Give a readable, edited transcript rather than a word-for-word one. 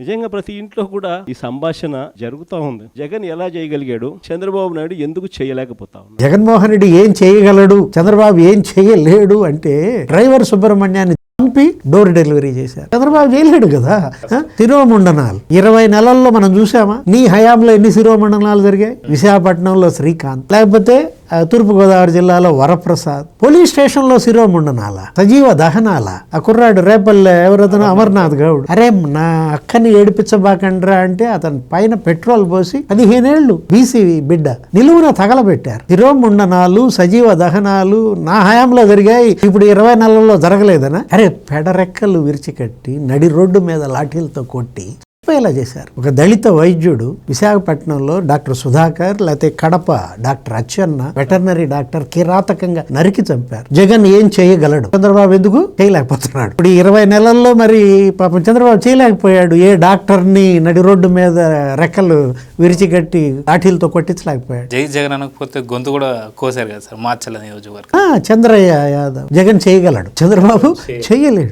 నిజంగా ప్రతి ఇంట్లో కూడా ఈ సంభాషణ జరుగుతూ ఉంది. జగన్ ఎలా చేయగలిగాడు, చంద్రబాబు నాయుడు ఎందుకు చేయలేకపోతా ఉన్నాడు? జగన్మోహన్ రెడ్డి ఏం చేయగలడు, చంద్రబాబు ఏం చేయలేడు అంటే డ్రైవర్ సుబ్రహ్మణ్యాన్ని చంపి డోర్ డెలివరీ చేశారు. చంద్రబాబు చేయలేడు కదా. శిరోమండనాలు 20 నెలల్లో మనం చూసామా? నీ హయాంలో ఎన్ని శిరోమండనాలు జరిగాయి? విశాఖపట్నంలో శ్రీకాంత్, లేకపోతే తూర్పుగోదావరి జిల్లాలో వరప్రసాద్. పోలీస్ స్టేషన్ లో శిరోమండనాల, సజీవ దహనాల. ఆ కుర్రాడు రేపల్లె ఎవరతను అమర్నాథ్ గౌడ్, అరే నా అక్కని ఏడిపించబాకండ్రా అంటే అతని పైన పెట్రోల్ పోసి 15 ఏళ్లు బీసీ బిడ్డ నిలువున తగలబెట్టారు. శిరోమండనాలు, సజీవ దహనాలు నా హయాంలో జరిగాయి, ఇప్పుడు 20 నెలల్లో జరగలేదనా? అరే పెడరెక్కలు విరిచికట్టి నడి రోడ్డు మీద లాఠీలతో కొట్టి ఇలా చేశారు. ఒక దళిత వైద్యుడు విశాఖపట్నంలో డాక్టర్ సుధాకర్, లేకపోతే Kadapa doctor Atchanna, veterinary doctor కిరాతకంగా నరికి చంపారు. జగన్ ఏం చేయగలడు, చంద్రబాబు ఎందుకు చేయలేకపోతున్నాడు? ఇప్పుడు 20 నెలల్లో మరి పాపం చంద్రబాబు చేయలేకపోయాడు. ఏ డాక్టర్ని నడి రోడ్డు మీద రెక్కలు విరిచికట్టి లాఠీలతో కొట్టించలేకపోయాడు. జై జగన్ అనకపోతే గొంతు కూడా కోసారు కదా సార్ మార్చల నియోజకవర్గం. చంద్రయ్య యాదవ్ జగన్ చేయగలడు, చంద్రబాబు చేయలేడు.